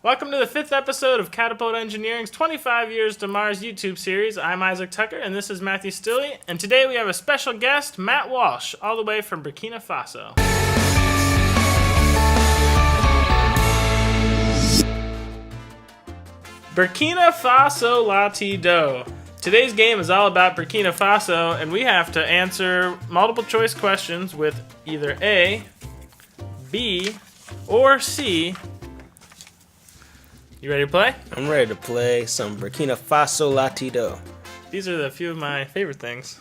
Welcome to the 5th episode of Katapult Engineering's 25 Years to Mars YouTube series. I'm Isaac Tucker, and this is Matthew Stilley. And today we have a special guest, Matt Walsh, all the way from Burkina Faso. Burkina-Fa-So-La-Ti-Do. Today's game is all about Burkina Faso, and we have to answer multiple choice questions with either A, B, or C. You ready to play? I'm ready to play some Burkina Faso-La-Ti-Do. These are a few of my favorite things.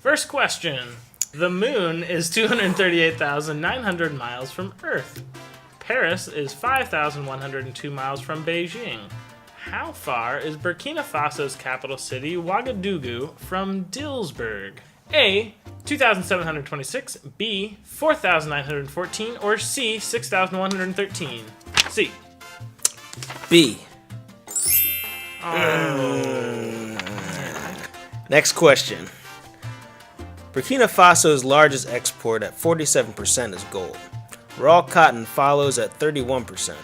First question. The moon is 238,900 miles from Earth. Paris is 5,102 miles from Beijing. How far is Burkina Faso's capital city, Ouagadougou, from Dilsburg? A, 2,726, B, 4,914, or C, 6,113? C. B. Next question. Burkina Faso's largest export at 47% is gold. Raw cotton follows at 31%.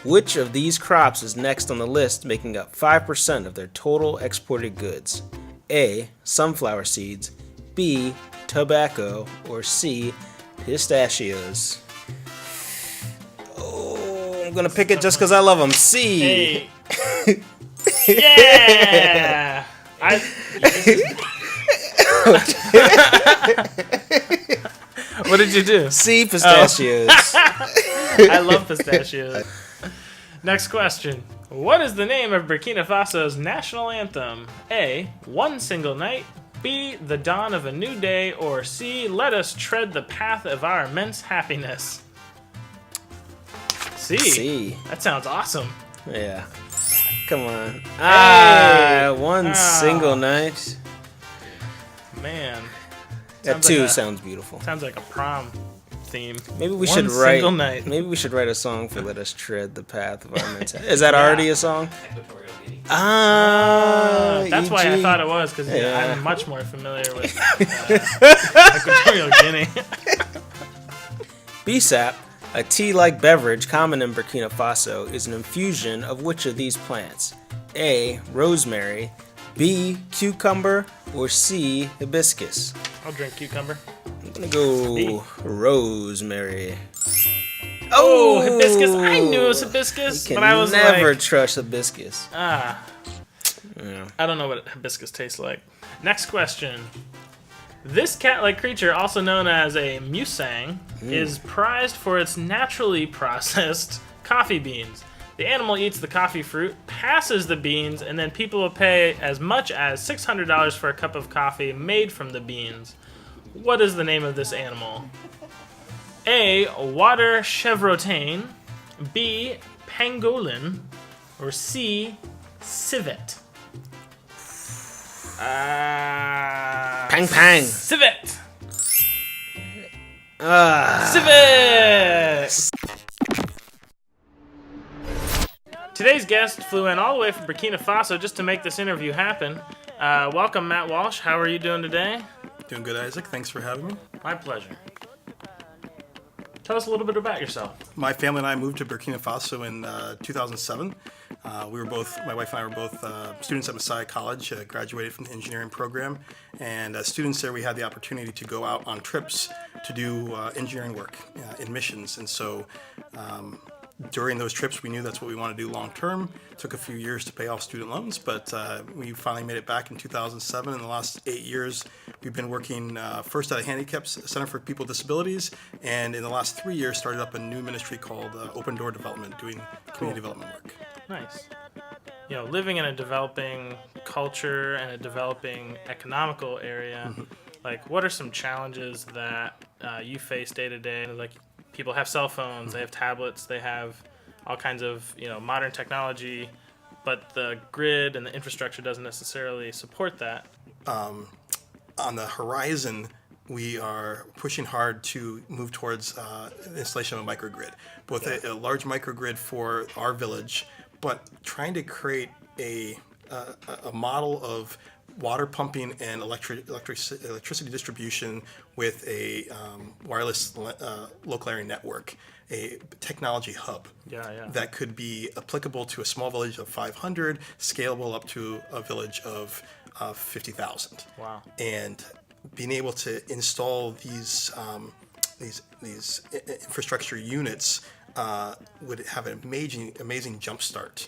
Which of these crops is next on the list, making up 5% of their total exported goods? A, sunflower seeds, B, tobacco, or C, pistachios? I'm gonna pick it just because I love them. C. Hey. Yeah. What did you do? C, pistachios. I love pistachios. Next question. What is the name of Burkina Faso's national anthem? A, One Single Night, B, The Dawn of a New Day, or C, Let Us Tread the Path of Our Immense Happiness? C. That sounds awesome. Yeah. Come on. Hey. One single night. Man. That too sounds beautiful. Sounds like a prom theme. Maybe we One should write. Single Night. Maybe we should write a song for "Let Us Tread the Path of Our Immense." Is that already a song? That's why I thought it was, because I'm much more familiar with Equatorial Guinea. BSAP, a tea-like beverage common in Burkina Faso, is an infusion of which of these plants? A, rosemary, B, cucumber, or C, hibiscus? I'll drink cucumber. I'm gonna go B. Rosemary. Oh, hibiscus! I knew it was hibiscus, but I was never trust hibiscus. Yeah. I don't know what hibiscus tastes like. Next question. This cat-like creature, also known as a musang, is prized for its naturally processed coffee beans. The animal eats the coffee fruit, passes the beans, and then people will pay as much as $600 for a cup of coffee made from the beans. What is the name of this animal? A, water chevrotain, B, pangolin, or C, civet? Pang pang. Civet! Civet! Today's guest flew in all the way from Burkina Faso just to make this interview happen. Welcome, Matt Walsh. How are you doing today? Doing good, Isaac. Thanks for having me. My pleasure. Tell us a little bit about yourself. My family and I moved to Burkina Faso in 2007. My wife and I were both students at Messiah College, graduated from the engineering program. And as students there, we had the opportunity to go out on trips to do engineering work in missions. And so during those trips, we knew that's what we wanted to do long term. It took a few years to pay off student loans, but we finally made it back in 2007. In the last 8 years, we've been working first at a Handicap Center for People with Disabilities, and in the last 3 years, started up a new ministry called Open Door Development, doing community development work. Nice. You know, living in a developing culture and a developing economical area, like, what are some challenges that you face day to day? Like, people have cell phones, they have tablets, they have all kinds of, modern technology, but the grid and the infrastructure doesn't necessarily support that. On the horizon, we are pushing hard to move towards the installation of a microgrid, both a large microgrid for our village, but trying to create a model of water pumping and electricity distribution with a wireless local area network. a technology hub. Yeah. That could be applicable to a small village of 500, scalable up to a village of 50,000. Wow. And being able to install these infrastructure units would have an amazing jumpstart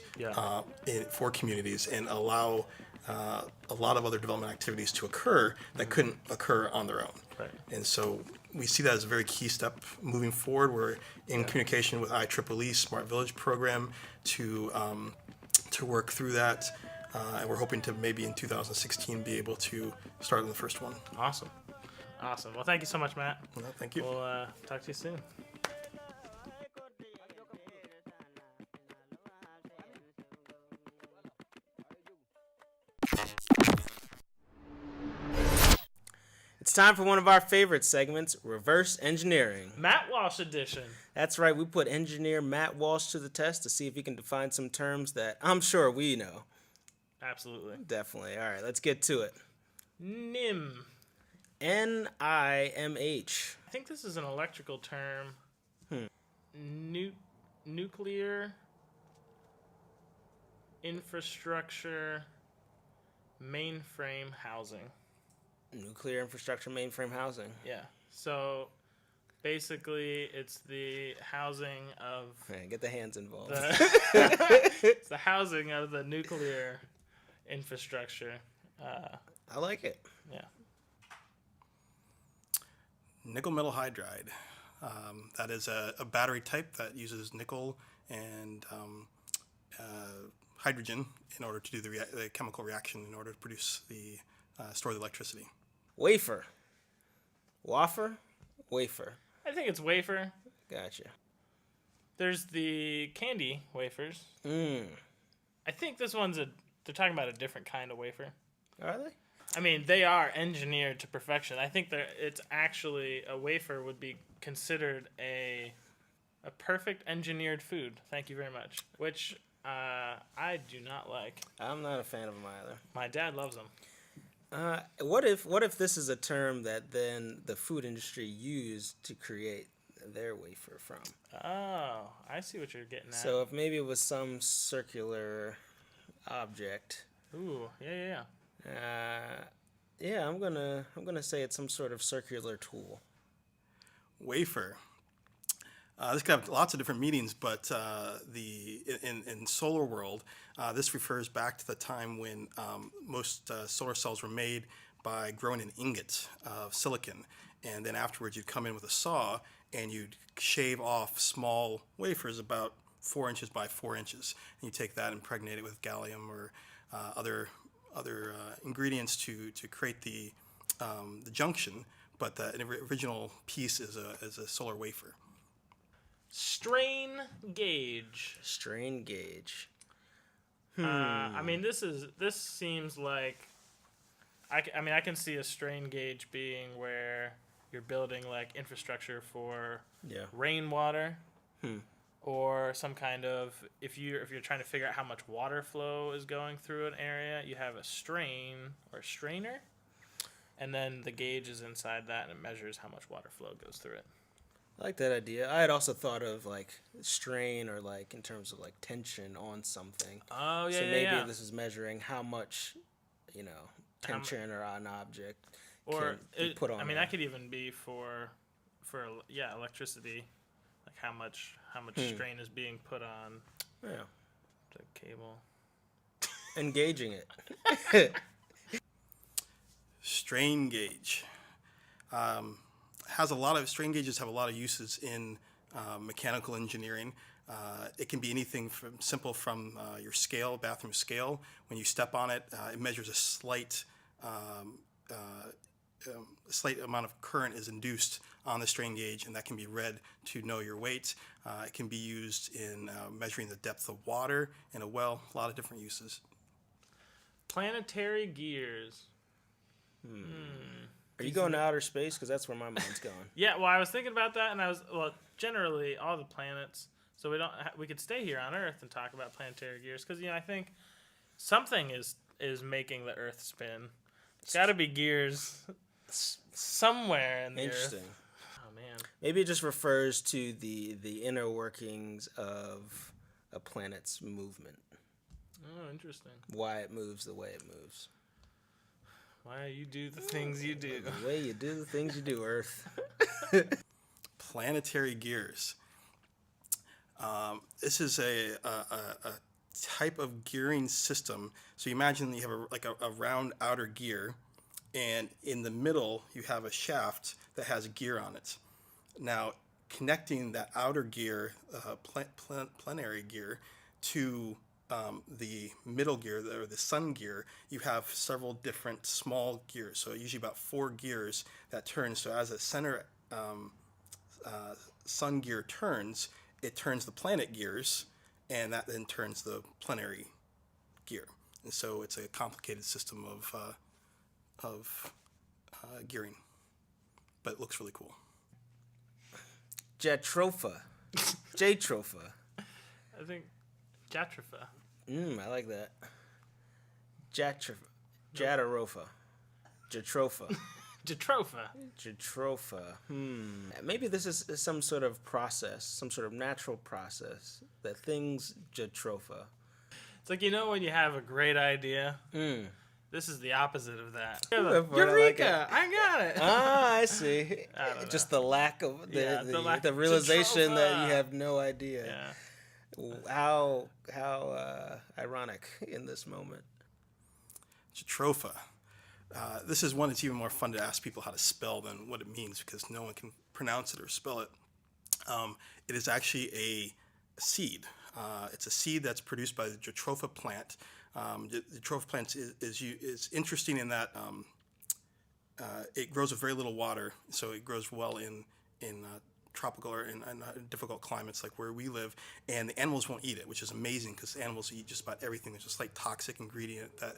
for communities and allow a lot of other development activities to occur that couldn't occur on their own. Right. And so we see that as a very key step moving forward. We're in communication with IEEE Smart Village program to work through that. And we're hoping to maybe in 2016 be able to start on the first one. Awesome. Well, thank you so much, Matt. Well, thank you. We'll talk to you soon. It's time for one of our favorite segments, Reverse Engineering. Matt Walsh edition. That's right, we put engineer Matt Walsh to the test to see if he can define some terms that I'm sure we know. Absolutely. Definitely. All right, let's get to it. NIM. NIMH. I think this is an electrical term. Nuclear infrastructure mainframe housing. Nuclear infrastructure mainframe housing. Yeah. So basically, it's the housing of. Man, get the hands involved. It's the housing of the nuclear infrastructure. I like it. Yeah. Nickel metal hydride. That is a battery type that uses nickel and hydrogen in order to do the chemical reaction in order to produce store the electricity. Wafer. Wafer? Wafer. I think it's wafer. Gotcha. There's the candy wafers. I think this one's they're talking about a different kind of wafer. Are they? I mean, they are engineered to perfection. I think it's actually a wafer would be considered a perfect engineered food. Thank you very much. Which I do not like. I'm not a fan of them either. My dad loves them. What if this is a term that then the food industry used to create their wafer from? Oh, I see what you're getting at. So if maybe it was some circular object. Ooh, yeah. Yeah, I'm gonna say it's some sort of circular tool. Wafer. This could have lots of different meanings, but in solar world, this refers back to the time when most solar cells were made by growing an ingot of silicon, and then afterwards you'd come in with a saw and you'd shave off small wafers about 4 inches by 4 inches, and you take that and impregnate it with gallium or other ingredients to create the junction, but the original piece is a solar wafer. Strain gauge. Strain gauge. I mean, this seems like I can see a strain gauge being where you're building like infrastructure for rainwater, or some kind of if you're trying to figure out how much water flow is going through an area, you have a strain or strainer, and then the gauge is inside that and it measures how much water flow goes through it. I like that idea. I had also thought of like strain or like in terms of like tension on something. Oh yeah. So maybe this is measuring how much, tension or an object can be put on. I mean, that could even be for electricity, like how much strain is being put on the cable. Engaging it. Strain gauge. Strain gauges have a lot of uses in mechanical engineering. It can be anything from your scale, bathroom scale. When you step on it, it measures a slight amount of current is induced on the strain gauge, and that can be read to know your weight. It can be used in measuring the depth of water in a well. A lot of different uses. Planetary gears. Are you going to outer space? Because that's where my mind's going. Yeah, well, I was thinking about that, and generally all the planets. So we could stay here on Earth and talk about planetary gears, because I think something is making the Earth spin. It's got to be gears somewhere in the Interesting. Earth. Oh man. Maybe it just refers to the inner workings of a planet's movement. Oh, interesting. Why it moves the way it moves. Why you do the things you do. The way you do the things you do, Earth. Planetary gears. This is a type of gearing system. So you imagine you have a round outer gear, and in the middle you have a shaft that has a gear on it. Now, connecting that outer gear, planetary gear, to the middle gear, or the sun gear, you have several different small gears. So usually about 4 gears that turn. So as the center sun gear turns, it turns the planet gears, and that then turns the planetary gear. And so it's a complicated system of gearing, but it looks really cool. Jatropha. Jatropha. I think Jatropha. I like that. Jatropha. Jatropha. Jatropha. Jatropha. Jatropha. Maybe this is some sort of process, some sort of natural process that things jatropha. It's like, when you have a great idea, this is the opposite of that. Eureka! I got it. I see. I don't Just know. the lack of the Jatropha. realization that you have no idea. Yeah. How ironic in this moment. Jatropha. This is one that's even more fun to ask people how to spell than what it means, because no one can pronounce it or spell it. It is actually a seed. It's a seed that's produced by the Jatropha plant. The Jatropha plant is interesting in that it grows with very little water, so it grows well in tropical or in difficult climates like where we live, and the animals won't eat it, which is amazing because animals eat just about everything. There's just like toxic ingredient that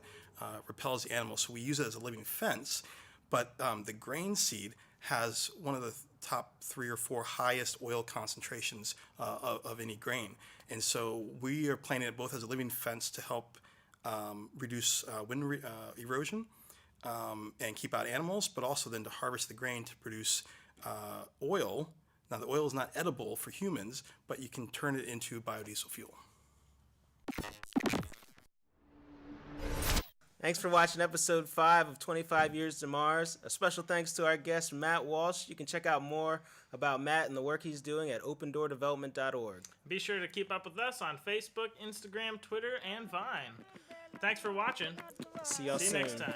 repels the animals, so we use it as a living fence. But the grain seed has one of the top 3 or 4 highest oil concentrations of any grain, and so we are planting it both as a living fence to help reduce wind erosion and keep out animals, but also then to harvest the grain to produce oil. Now, the oil is not edible for humans, but you can turn it into biodiesel fuel. Thanks for watching episode 5 of 25 Years to Mars. A special thanks to our guest, Matt Walsh. You can check out more about Matt and the work he's doing at opendoordevelopment.org. Be sure to keep up with us on Facebook, Instagram, Twitter, and Vine. Thanks for watching. See y'all See you soon. next time.